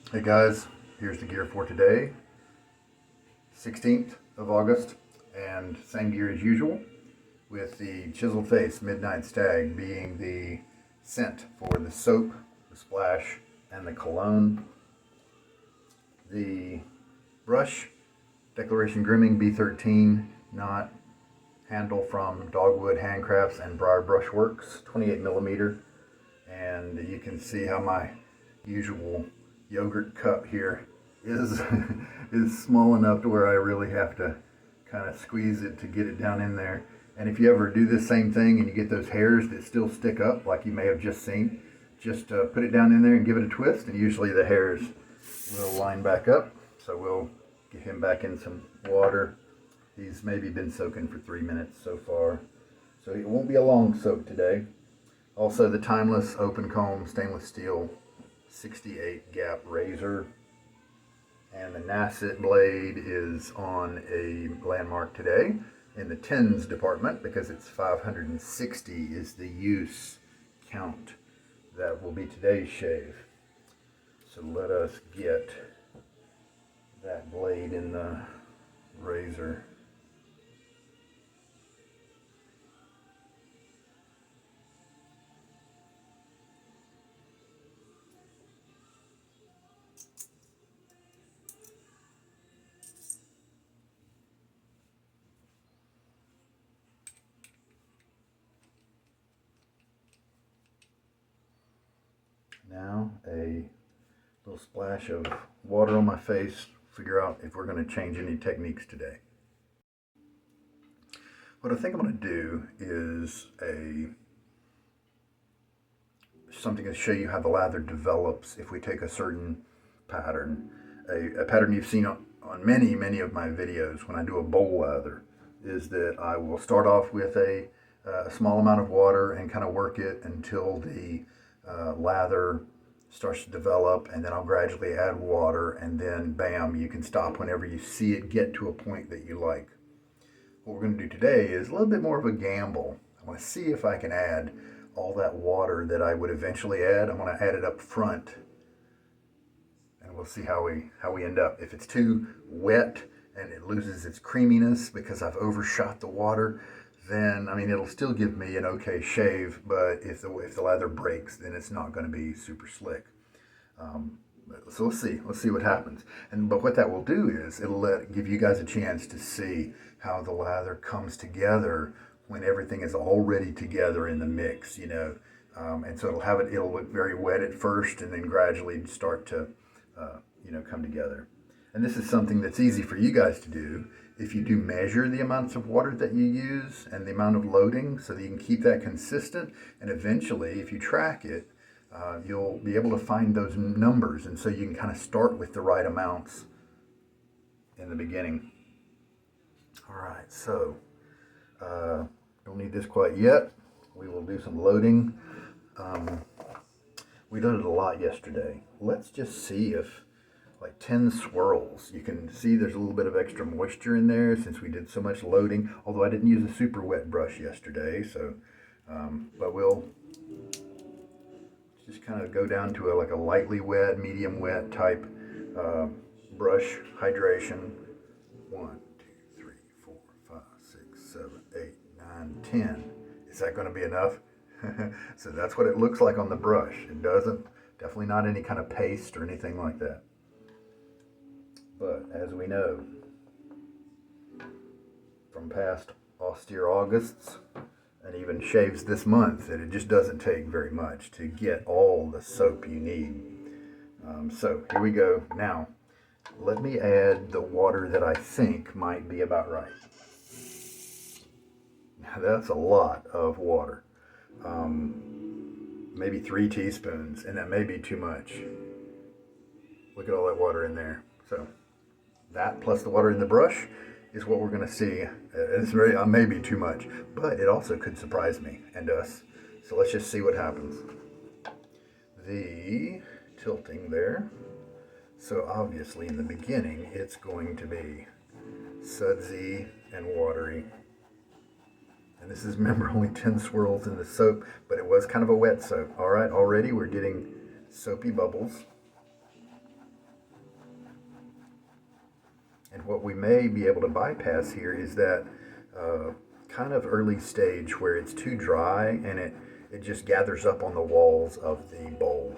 Hey guys, here's the gear for today, 16th of August, and same gear as usual, with the Chiseled Face Midnight Stag being the scent for the soap, the splash, and the cologne. The brush, Declaration Grooming B13 knot handle from Dogwood Handcrafts and Briar Brush Works, 28 millimeter, and you can see how my usual yogurt cup here is is small enough to where I really have to kind of squeeze it to get it down in there. And if you ever do the same thing and you get those hairs that still stick up, like you may have just seen, just put it down in there and give it a twist, and usually the hairs will line back up. So we'll get him back in some water. He's maybe been soaking for 3 minutes so far, so it won't be a long soak today. Also, the timeless open comb stainless steel 68 gap razor, and the Nacet blade is on a landmark today in the tens department because it's 560 is the use count. That will be today's shave. So let us get that blade in the razor. Now a little splash of water on my face, figure out if we're going to change any techniques today. What I think I'm going to do is something to show you how the lather develops if we take a certain pattern. A pattern you've seen on many of my videos when I do a bowl lather is that I will start off with a small amount of water and kind of work it until the lather starts to develop, and then I'll gradually add water, and then bam, you can stop whenever you see it get to a point that you like. What we're going to do today is a little bit more of a gamble. I want to see if I can add all that water that I would eventually add. I'm going to add it up front, and we'll see how we end up. If it's too wet and it loses its creaminess because I've overshot the water, then I mean it'll still give me an okay shave, but if the lather breaks, then it's not going to be super slick. So let's see what happens. But what that will do is it'll give you guys a chance to see how the lather comes together when everything is already together in the mix, you know. And so it'll look very wet at first, and then gradually start to come together. And this is something that's easy for you guys to do if you do measure the amounts of water that you use and the amount of loading, so that you can keep that consistent. And eventually, if you track it, you'll be able to find those numbers, and so you can kind of start with the right amounts in the beginning. All right, so don't need this quite yet. We will do some loading. We loaded a lot yesterday. Let's just see if, like 10 swirls. You can see there's a little bit of extra moisture in there since we did so much loading, although I didn't use a super wet brush yesterday, so but we'll just kind of go down to like a lightly wet, medium wet type brush hydration. 1, 2, 3, 4, 5, 6, 7, 8, 9, 10. Is that going to be enough? So that's what it looks like on the brush. It definitely not any kind of paste or anything like that. But as we know from past Austere Augusts and even shaves this month, that it just doesn't take very much to get all the soap you need. So here we go. Now, let me add the water that I think might be about right. Now that's a lot of water. Maybe 3 teaspoons, and that may be too much. Look at all that water in there. So that plus the water in the brush is what we're going to see. It's maybe too much, but it also could surprise me and us. So let's just see what happens. The tilting there. So obviously in the beginning it's going to be sudsy and watery. And this is, remember, only 10 swirls in the soap, but it was kind of a wet soap. All right, already we're getting soapy bubbles. And what we may be able to bypass here is that kind of early stage where it's too dry and it just gathers up on the walls of the bowl.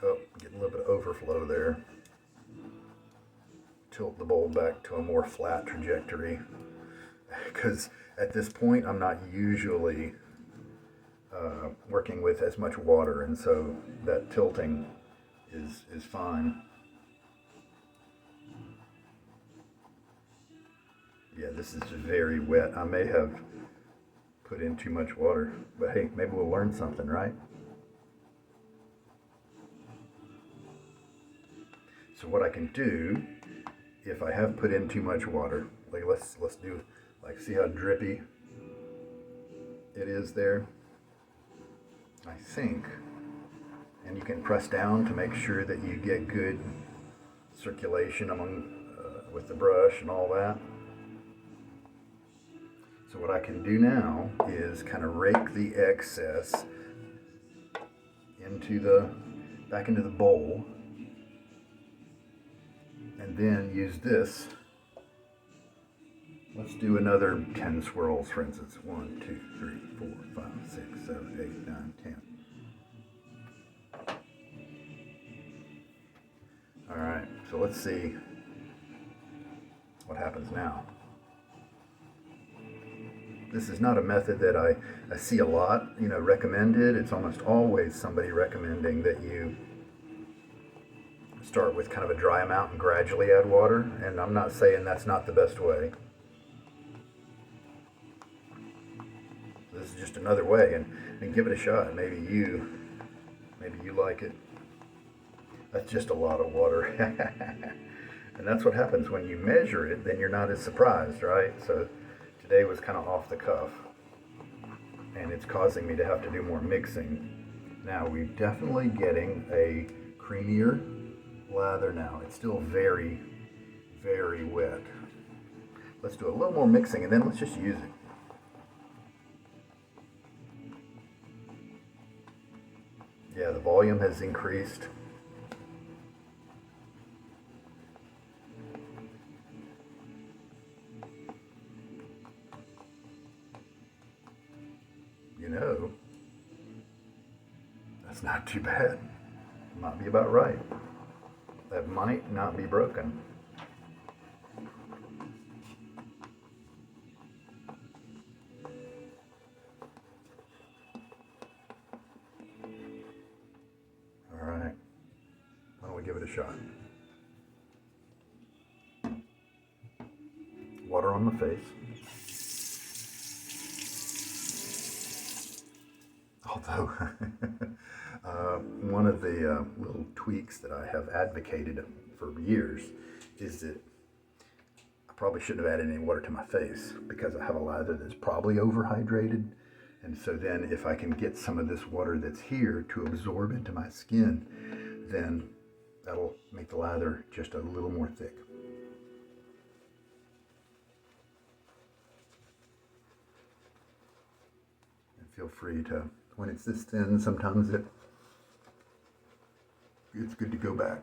Oh, getting a little bit of overflow there. Tilt the bowl back to a more flat trajectory, because at this point I'm not usually working with as much water, and so that tilting is fine. Yeah, this is very wet. I may have put in too much water, but hey, maybe we'll learn something, right? So what I can do, if I have put in too much water, like let's do, like, see how drippy it is there? I think, and you can press down to make sure that you get good circulation with the brush and all that. So what I can do now is kind of rake the excess back into the bowl, and then use this. Let's do another 10 swirls, for instance. 1, 2, 3, 4, 5, 6, 7, 8, 9, 10. All right, so let's see what happens now. This is not a method that I see a lot, recommended. It's almost always somebody recommending that you start with kind of a dry amount and gradually add water, and I'm not saying that's not the best way. This is just another way, and give it a shot. Maybe you like it. That's just a lot of water. And that's what happens when you measure it, then you're not as surprised, right? So today was kind of off the cuff, and it's causing me to have to do more mixing. Now we're definitely getting a creamier lather now. It's still very, very wet. Let's do a little more mixing, and then let's just use it. Yeah, the volume has increased. That's not too bad. Might be about right. That might not be broken. All right. Why don't we give it a shot? Water on the face. Although, one of the little tweaks that I have advocated for years is that I probably shouldn't have added any water to my face, because I have a lather that's probably overhydrated. And so then if I can get some of this water that's here to absorb into my skin, then that'll make the lather just a little more thick. And feel free to, when it's this thin, sometimes it's good to go back.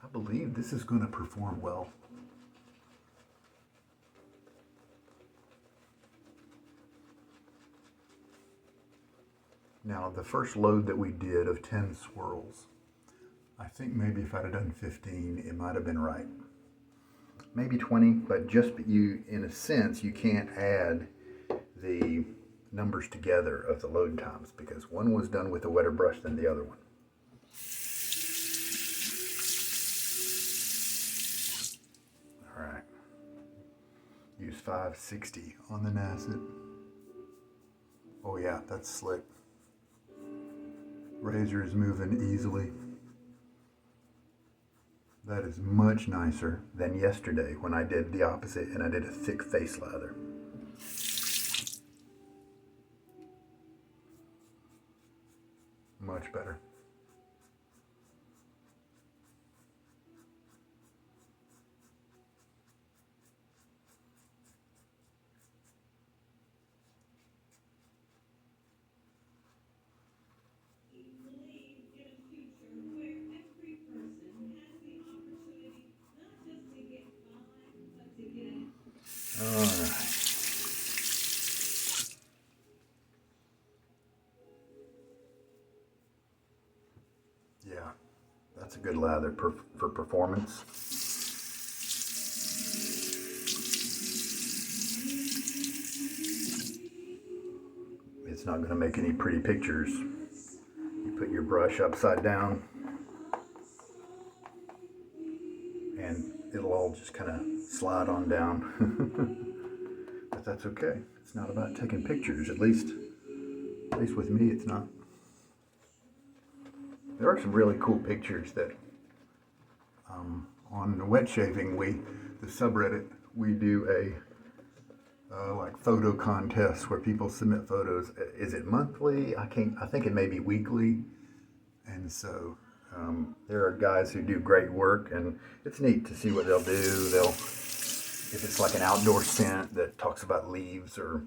I believe this is going to perform well. Now, the first load that we did of 10 swirls, I think maybe if I'd have done 15, it might have been right. Maybe 20, but just in a sense, you can't add the numbers together of the load times, because one was done with a wetter brush than the other one. All right. Use 560 on the Nacet. Oh yeah, that's slick. Razor is moving easily. That is much nicer than yesterday when I did the opposite and I did a thick face lather. much better. All right. Yeah, that's a good lather for performance. It's not going to make any pretty pictures. You put your brush upside down and it'll all just kind of slide on down. But that's okay. It's not about taking pictures, at least with me it's not. There are some really cool pictures that on the wet shaving, the subreddit, we do a like photo contest where people submit photos. Is it monthly? I think it may be weekly. And so there are guys who do great work, and it's neat to see what they'll do. If it's like an outdoor scent that talks about leaves or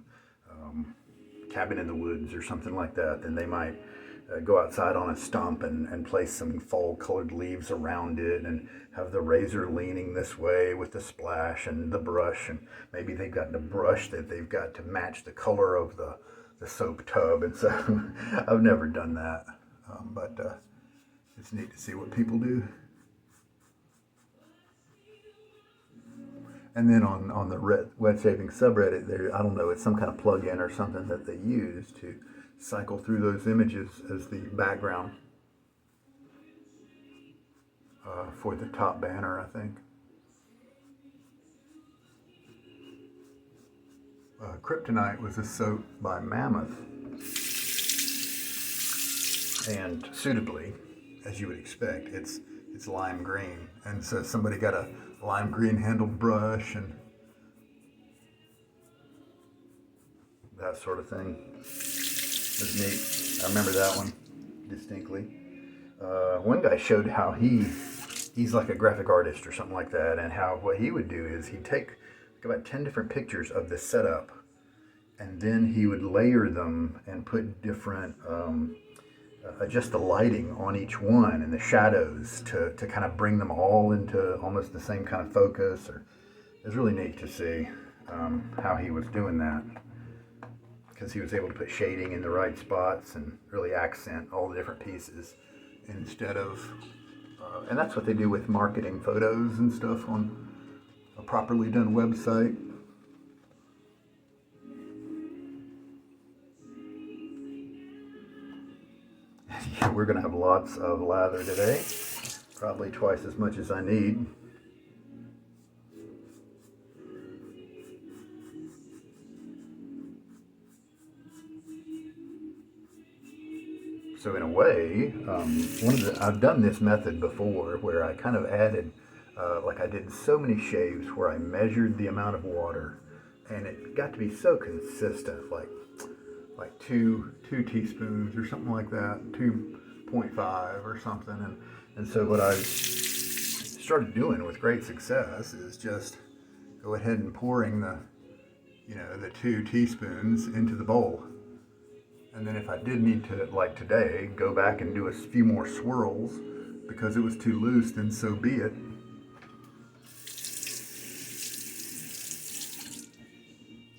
cabin in the woods or something like that, then they might go outside on a stump and place some fall colored leaves around it and have the razor leaning this way with the splash and the brush, and maybe they've got the brush that they've got to match the color of the soap tub. And so I've never done that, but it's neat to see what people do. And then on the wet shaving subreddit, I don't know, it's some kind of plug-in or something that they use to cycle through those images as the background for the top banner, I think. Kryptonite was a soap by Mammoth, and suitably, as you would expect, it's lime green, and so somebody got a lime green handled brush and that sort of thing. It was neat. I remember that one distinctly. One guy showed how he's like a graphic artist or something like that, and how what he would do is he'd take about 10 different pictures of the setup, and then he would layer them and put different adjust the lighting on each one and the shadows to kind of bring them all into almost the same kind of focus. It was really neat to see how he was doing that, because he was able to put shading in the right spots and really accent all the different pieces instead of, and that's what they do with marketing photos and stuff on a properly done website. We're going to have lots of lather today, probably twice as much as I need. So in a way, I've done this method before where I kind of added, like I did so many shaves where I measured the amount of water, and it got to be so consistent, like 2 teaspoons or something like that, 2.5 or something. And so what I started doing with great success is just go ahead and pouring the 2 teaspoons into the bowl. And then if I did need to, like today, go back and do a few more swirls because it was too loose, then so be it.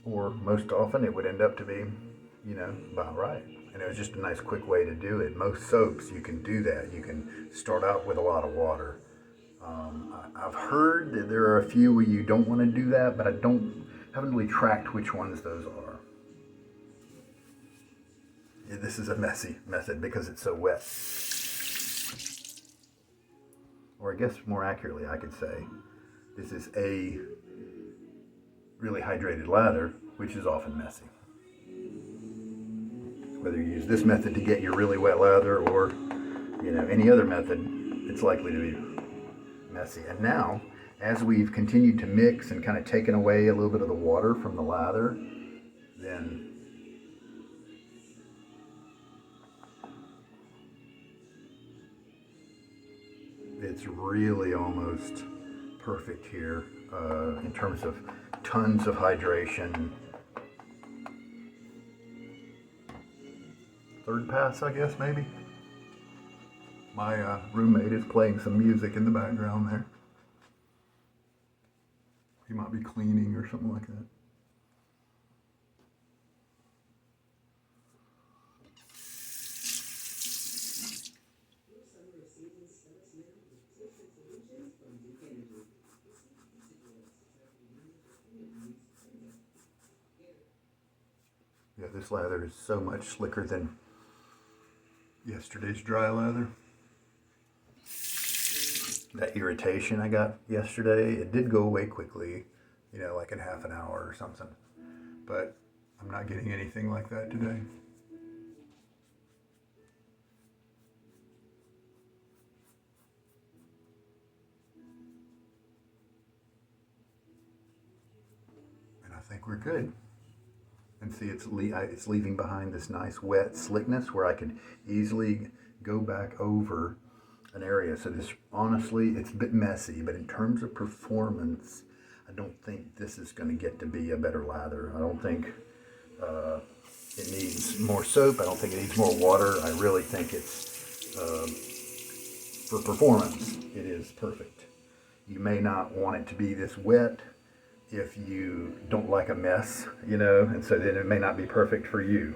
Or most often it would end up to be, about right. And it was just a nice quick way to do it. Most soaps, you can do that. You can start out with a lot of water. I've heard that there are a few where you don't want to do that, but I haven't really tracked which ones those are. Yeah, this is a messy method because it's so wet. Or I guess more accurately, I could say this is a really hydrated lather, which is often messy. Whether you use this method to get your really wet lather or, any other method, it's likely to be messy. And now, as we've continued to mix and kind of taken away a little bit of the water from the lather, then it's really almost perfect here in terms of tons of hydration. Third pass, I guess, maybe. My roommate is playing some music in the background there. He might be cleaning or something like that. Yeah, this lather is so much slicker than yesterday's dry lather. That irritation I got yesterday, it did go away quickly, you know, like in half an hour or something. But I'm not getting anything like that today. And I think we're good. And see, it's leaving behind this nice wet slickness where I could easily go back over an area. So this, honestly, it's a bit messy, but in terms of performance, I don't think this is going to get to be a better lather. I don't think it needs more soap. I don't think it needs more water. I really think it's, for performance, it is perfect. You may not want it to be this wet if you don't like a mess, you know, and so then it may not be perfect for you.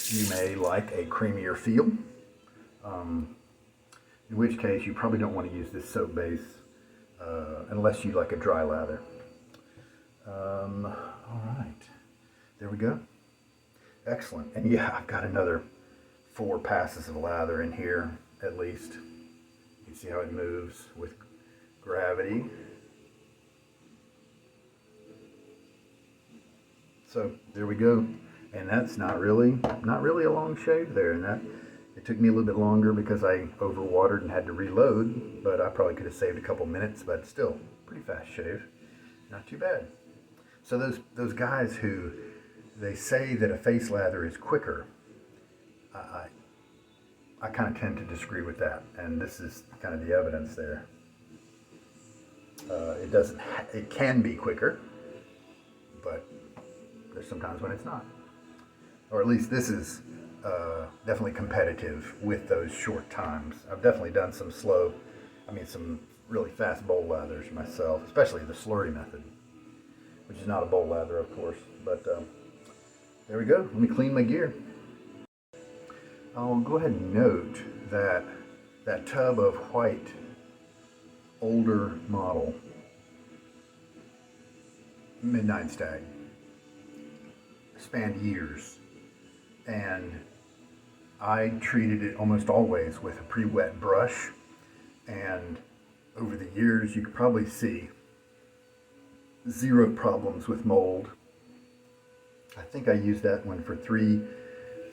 You may like a creamier feel, in which case you probably don't want to use this soap base unless you like a dry lather. All right, there we go. Excellent. And yeah, I've got another 4 passes of lather in here at least. You can see how it moves with gravity. So there we go. And that's not really a long shave there. And that, it took me a little bit longer because I overwatered and had to reload, but I probably could have saved a couple minutes, but still pretty fast shave. Not too bad. So those guys who they say that a face lather is quicker, I kind of tend to disagree with that, and this is kind of the evidence there. It can be quicker, but there's sometimes when it's not. Or at least this is definitely competitive with those short times. I've definitely done some some really fast bowl lathers myself, especially the slurry method, which is not a bowl lather, of course. But there we go. Let me clean my gear. I'll go ahead and note that that tub of white, older model Midnight Stag spanned years, and I treated it almost always with a pre-wet brush, and over the years you could probably see 0 problems with mold. I think I used that one for three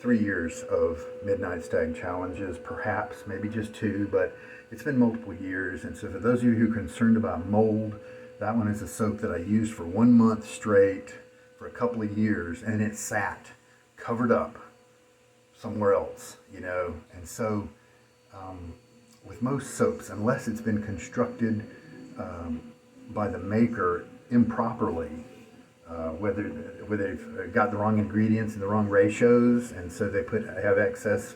years of Midnight Stag challenges, perhaps maybe just 2, but it's been multiple years. And so for those of you who are concerned about mold, that one is a soap that I used for 1 month straight for a couple of years, and it sat covered up somewhere else, you know. And so with most soaps, unless it's been constructed by the maker improperly, whether they've got the wrong ingredients and the wrong ratios, and so they have excess,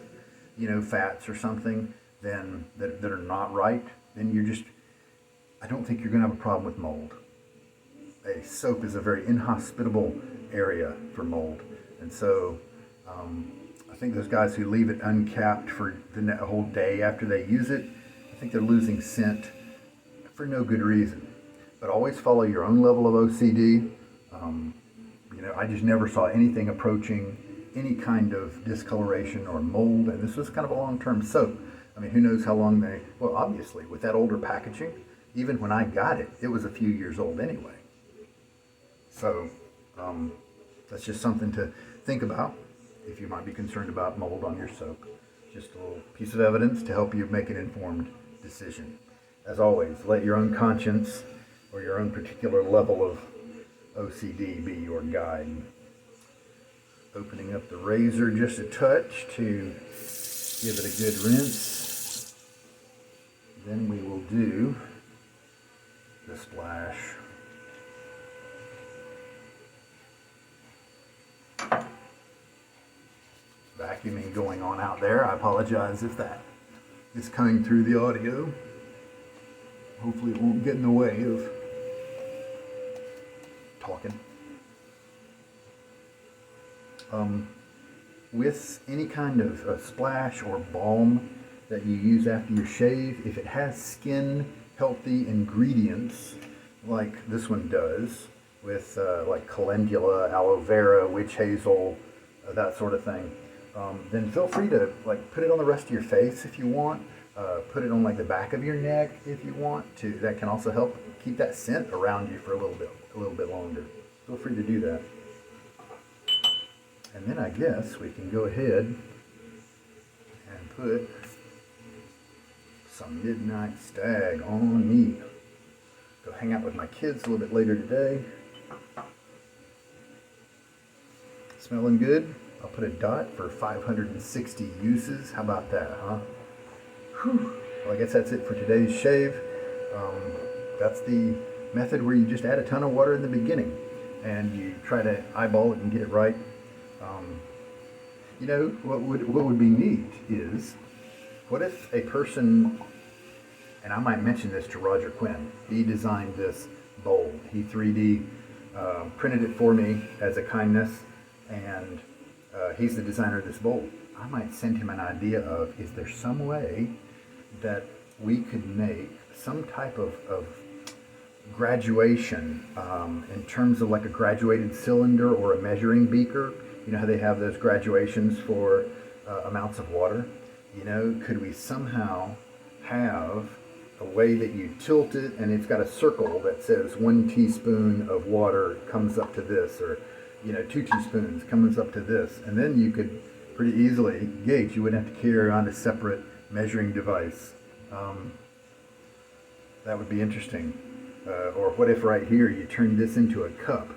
you know, fats or something, then that are not right, then I don't think you're going to have a problem with mold. A soap is a very inhospitable area for mold, and so I think those guys who leave it uncapped for the whole day after they use it, I think they're losing scent for no good reason. But always follow your own level of OCD. You know, I just never saw anything approaching any kind of discoloration or mold, and this was kind of a long-term soap. I mean, who knows how long well, obviously, with that older packaging, even when I got it, it was a few years old anyway. So that's just something to think about if you might be concerned about mold on your soap. Just a little piece of evidence to help you make an informed decision. As always, let your own conscience or your own particular level of OCD be your guide. Opening up the razor just a touch to Give it a good rinse. Then we will do the splash. Vacuuming going on out there. I apologize if that is coming through the audio. Hopefully it won't get in the way of talking. With any kind of a splash or balm that you use after your shave, if it has skin healthy ingredients like this one does, with like calendula, aloe vera, witch hazel, that sort of thing, then feel free to like put it on the rest of your face if you want. Put it on like the back of your neck if you want to. That can also help keep that scent around you for a little bit longer. Feel free to do that. And then I guess we can go ahead and put some Midnight Stag on me. Go hang out with my kids a little bit later today. Smelling good. I'll put a dot for 560 uses. How about that, huh? Whew. Well, I guess that's it for today's shave. That's the method where you just add a ton of water in the beginning and you try to eyeball it and get it right. You know, what would be neat is, what if a person, and I might mention this to Roger Quinn, he designed this bowl. He 3D printed it for me as a kindness, and he's the designer of this bowl. I might send him an idea of, is there some way that we could make some type of graduation in terms of like a graduated cylinder or a measuring beaker? You know how they have those graduations for amounts of water? You know, could we somehow have a way that you tilt it and it's got a circle that says 1 teaspoon of water comes up to this, or, you know, 2 teaspoons comes up to this, and then you could pretty easily gauge. You wouldn't have to carry around a separate measuring device. That would be interesting. Or what if right here you turned this into a cup,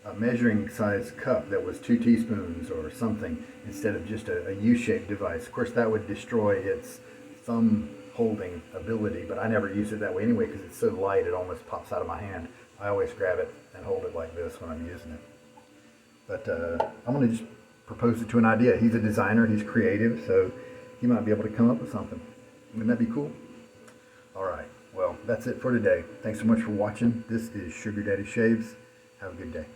a measuring size cup that was 2 teaspoons or something, instead of just a U-shaped device. Of course, that would destroy its thumb holding ability, but I never use it that way anyway because it's so light it almost pops out of my hand. I always grab it and hold it like this when I'm using it. But I'm going to just propose it to an idea. He's a designer, he's creative, so he might be able to come up with something. Wouldn't that be cool? All right, well, that's it for today. Thanks so much for watching. This is Sugar Daddy Shaves. Have a good day.